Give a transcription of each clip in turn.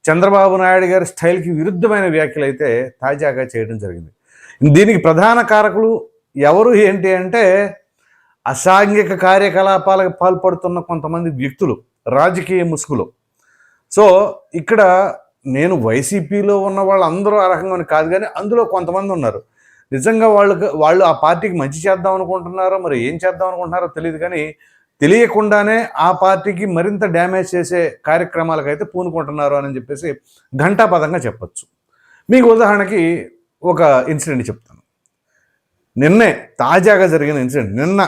చంద్రబాబు నాయుడు గారి స్టైల్కి విరుద్ధమైన వ్యాఖ్యలు అయితే తాజాగా చేయడం జరిగింది. దీనికి ప్రధాన కారకులు ఎవరు ఏంటి అంటే అసాంఘిక కార్యకలాపాలకు పాల్పడుతున్న కొంతమంది వ్యక్తులు, రాజకీయ ముసుగులు. సో ఇక్కడ నేను వైసీపీలో ఉన్న వాళ్ళందరూ ఆ రకంగా కాదు, కానీ అందులో కొంతమంది ఉన్నారు నిజంగా వాళ్ళు ఆ పార్టీకి మంచి చేద్దాం అనుకుంటున్నారో మరి ఏం చేద్దాం అనుకుంటున్నారో తెలియదు, కానీ తెలియకుండానే ఆ పార్టీకి మరింత డ్యామేజ్ చేసే కార్యక్రమాలకైతే పూనుకుంటున్నారు అని చెప్పేసి ఘంటాపథంగా చెప్పచ్చు. మీకు ఉదాహరణకి ఒక ఇన్సిడెంట్ చెప్తాను. నిన్నే తాజాగా జరిగిన ఇన్సిడెంట్. నిన్న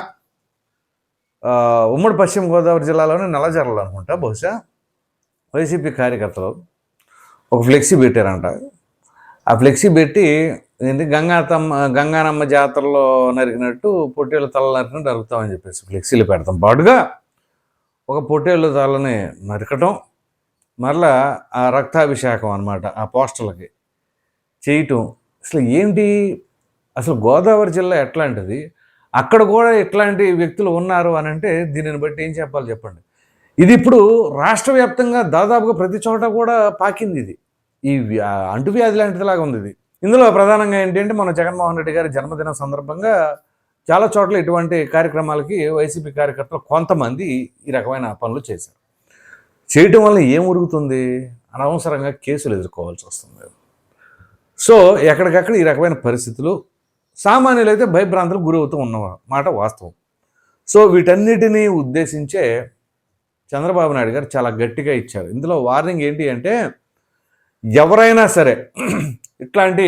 ఉమ్మడి పశ్చిమ గోదావరి జిల్లాలోని నల్లజర్లలో అనుకుంటా బహుశా వైసీపీ కార్యకర్తలు ఒక ఫ్లెక్సీ పెట్టారంట. ఆ ఫ్లెక్సీ పెట్టి ఏంటి గంగానమ్మ జాతరలో నరికినట్టు పొట్టేళ్ళ తల నరికినట్టు నరుకుతామని చెప్పేసి ఫ్లెక్సీలు పెడతాం. పాటుగా ఒక పొట్టేళ్ళ తలని నరకటం, మరలా ఆ రక్తాభిషేకం అనమాట ఆ పోస్టర్లకి చేయటం. అసలు ఏంటి, అసలు గోదావరి జిల్లా ఎట్లాంటిది, అక్కడ కూడా ఇట్లాంటి వ్యక్తులు ఉన్నారు అని అంటే దీనిని బట్టి ఏం చెప్పాలి చెప్పండి. ఇది ఇప్పుడు రాష్ట్ర వ్యాప్తంగా దాదాపుగా ప్రతి చోట కూడా పాకింది. ఇది ఈ అంటువ్యాధి లాంటిదిలాగా ఉంది ఇది. ఇందులో ప్రధానంగా ఏంటంటే మన జగన్మోహన్ రెడ్డి గారి జన్మదినం సందర్భంగా చాలా చోట్ల ఇటువంటి కార్యక్రమాలకి వైసీపీ కార్యకర్తలు కొంతమంది ఈ రకమైన పనులు చేశారు. చేయటం వల్ల ఏం ఉరుగుతుంది, అనవసరంగా కేసులు ఎదుర్కోవాల్సి వస్తుంది. సో ఎక్కడికక్కడ ఈ రకమైన పరిస్థితులు సామాన్యులైతే భయభ్రాంతులకు గురవుతూ ఉన్నమాట వాస్తవం. సో వీటన్నిటినీ ఉద్దేశించే చంద్రబాబు నాయుడు గారు చాలా గట్టిగా ఇచ్చారు. ఇందులో వార్నింగ్ ఏంటి అంటే ఎవరైనా సరే ఇట్లాంటి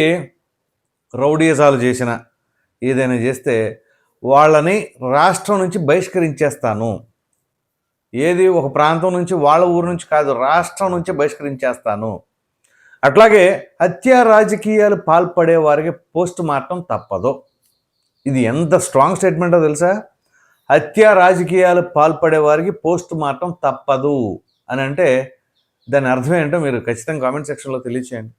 రౌడీజాలు చేసిన ఏదైనా చేస్తే వాళ్ళని రాష్ట్రం నుంచి బహిష్కరించేస్తాను. ఏది ఒక ప్రాంతం నుంచి, వాళ్ళ ఊరు నుంచి కాదు, రాష్ట్రం నుంచి బహిష్కరించేస్తాను. అట్లాగే హత్యా రాజకీయాలు పాల్పడే వారికి పోస్ట్ మార్టం తప్పదు. ఇది ఎంత స్ట్రాంగ్ స్టేట్మెంటో తెలుసా? హత్యా రాజకీయాలు పాల్పడే వారికి పోస్ట్ మార్టం తప్పదు అని అంటే దాని అర్థం ఏంటో మీరు ఖచ్చితంగా కామెంట్ సెక్షన్లో తెలియచేయండి.